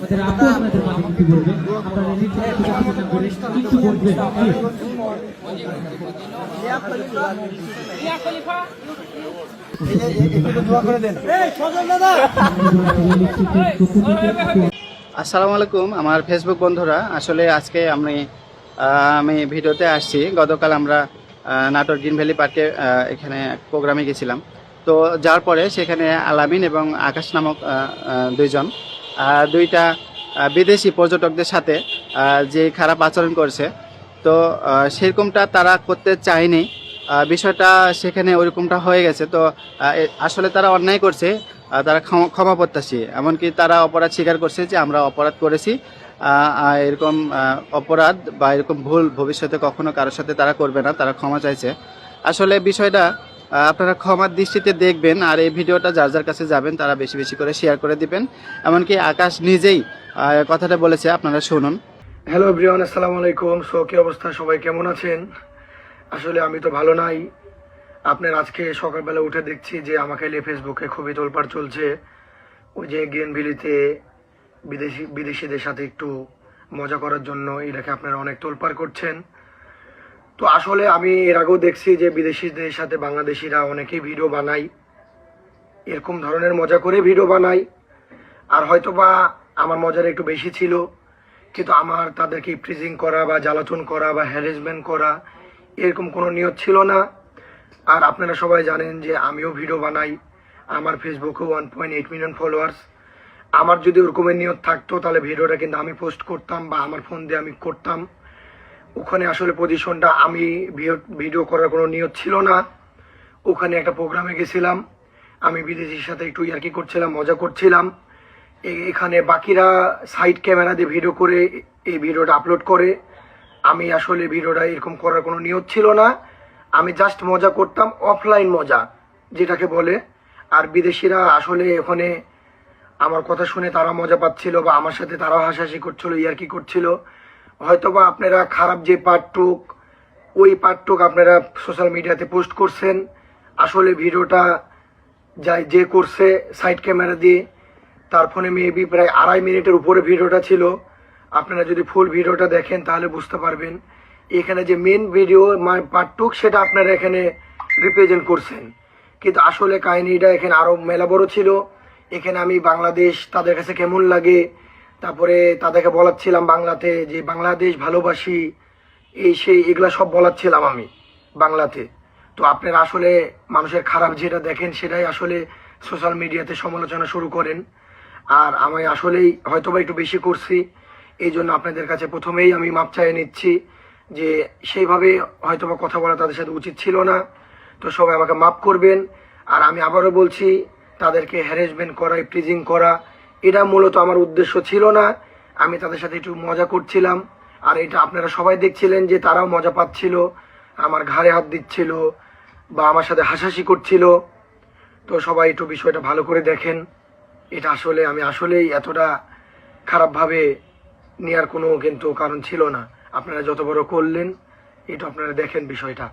আমাদের আপু আপনাদের মাঝে কিছু বলবে, আপনারা নিচে কিছু বলবেন। আসসালামু আলাইকুম আমার ফেসবুক বন্ধুরা। আসলে আজকে আমি ভিডিওতে আসছি। গতকাল আমরা নাটোর গ্রিন ভ্যালি পার্কে এখানে প্রোগ্রামে গেছিলাম। তো যার পরে সেখানে আলামিন এবং আকাশ নামক দুইটা বিদেশি পর্যটকদের সাথে যে খারাপ আচরণ করছে, তো সেরকমটা তারা করতে চায়নি। বিষয়টা সেখানে ওইরকমটা হয়ে গেছে। তো আসলে তারা অন্যায় করছে, তারা ক্ষমা প্রত্যাশী। এমনকি তারা অপরাধ স্বীকার করছে যে আমরা অপরাধ করেছি, এরকম অপরাধ বা এরকম ভুল ভবিষ্যতে কখনো কারোর সাথে তারা করবে না, তারা ক্ষমা চাইছে। আসলে বিষয়টা আপনারা ক্ষমার দৃষ্টিতে দেখবেন, আর এই ভিডিওটা যার যার কাছে যাবেন তারা বেশি বেশি করে শেয়ার করে দিবেন। এমনকি আকাশ নিজেই কথাটা বলেছে, আপনারা শুনুন। হ্যালো এভরিওয়ান, আসসালামু আলাইকুম। কি অবস্থা, সবাই কেমন আছেন? আসলে আমি তো ভালো নাই। আপনার আজকে সকালবেলা উঠে দেখছি যে আমাকে নিয়ে ফেসবুকে খুবই তোলপাড় চলছে। ওই যে গ্রিন ভ্যালিতে বিদেশিদের সাথে একটু মজা করার জন্য এটাকে আপনারা অনেক তোলপাড় করছেন। তো আসলে আমি এর আগেও দেখছি যে বিদেশিদের সাথে বাংলাদেশিরা অনেকেই ভিডিও বানায়, এরকম ধরনের মজা করে ভিডিও বানায়। আর হয়তো বা আমার মজার একটু বেশি ছিল, কিন্তু আমার তাদেরকে ইপ্রিজিং করা বা জ্বালাতন করা বা হ্যারাসমেন্ট করা এরকম কোনো নিয়ত ছিল না। আর আপনারা সবাই জানেন যে আমিও ভিডিও বানাই, আমার ফেসবুকে 1.8 মিলিয়ন ফলোয়ার্স। আমার যদি ওরকমের নিয়ত থাকতো তাহলে ভিডিওটা কিন্তু আমি পোস্ট করতাম বা আমার ফোন দিয়ে আমি করতাম। ওখানে আসলে পজিশনটা আমি ভিডিও করার কোনো নিয়ত ছিল না। ওখানে একটা প্রোগ্রামে গেছিলাম, আমি বিদেশির সাথে একটু ইয়ার্কি করছিলাম, মজা করছিলাম। এখানে বাকিরা সাইড ক্যামেরা দিয়ে ভিডিও করে এই ভিডিওটা আপলোড করে। আমি আসলে ভিডিওটা এরকম করার কোনো নিয়ত ছিল না। আমি জাস্ট মজা করতাম, অফলাইন মজা যেটাকে বলে। আর বিদেশিরা আসলে ওখানে আমার কথা শুনে তারা মজা পাচ্ছিল বা আমার সাথে তারাও হাসাহাসি করছিল, ইয়ার্কি করছিল। হয়তো বা আপনারা খারাপ যে পার্টটুক, ওই পার্টটুক আপনারা সোশ্যাল মিডিয়াতে পোস্ট করছেন। আসলে ভিডিওটা যে করছে সাইড ক্যামেরা দিয়ে, তার ফোনে মেবি প্রায় 2.5 মিনিটের উপরে ভিডিওটা ছিল। আপনারা যদি ফুল ভিডিওটা দেখেন তাহলে বুঝতে পারবেন এখানে যে মেন ভিডিও পার্টটুক সেটা আপনারা এখানে রিপ্রেজেন্ট করছেন। কিন্তু আসলে কাহিনীটা এখানে আরও মেলা বড় ছিল। এখানে আমি বাংলাদেশ তাদের কাছে কেমন লাগে, তারপরে তাদেরকে বলাচ্ছিলাম বাংলাতে যে বাংলাদেশ ভালোবাসি, এই সেই এগুলা সব বলাচ্ছিলাম আমি বাংলাতে। তো আপনারা আসলে মানুষের খারাপ যেটা দেখেন সেটাই আসলে সোশ্যাল মিডিয়াতে সমালোচনা শুরু করেন। আর আমি আসলেই হয়তোবা একটু বেশি করছি, এই জন্য আপনাদের কাছে প্রথমেই আমি মাপ চাইয়ে নিচ্ছি যে সেইভাবে হয়তোবা কথা বলা তাদের সাথে উচিত ছিল না। তো সবাই আমাকে মাপ করবেন। আর আমি আবারও বলছি, তাদেরকে হ্যারাসমেন্ট করা, প্রিজিং করা এটা মূলত আমার উদ্দেশ্য ছিল না। আমি তাদের সাথে একটু মজা করছিলাম। আর এটা আপনারা সবাই দেখছিলেন যে তারাও মজা পাচ্ছিল, আমার ঘাড়ে হাত দিচ্ছিল বা আমার সাথে হাসাহাসি করছিল। তো সবাই একটু বিষয়টা ভালো করে দেখেন। এটা আসলে আমি আসলেই এতটা খারাপভাবে নেওয়ার কোনো কিন্তু কারণ ছিল না। আপনারা যত বড় করলেন, এটা আপনারা দেখেন বিষয়টা।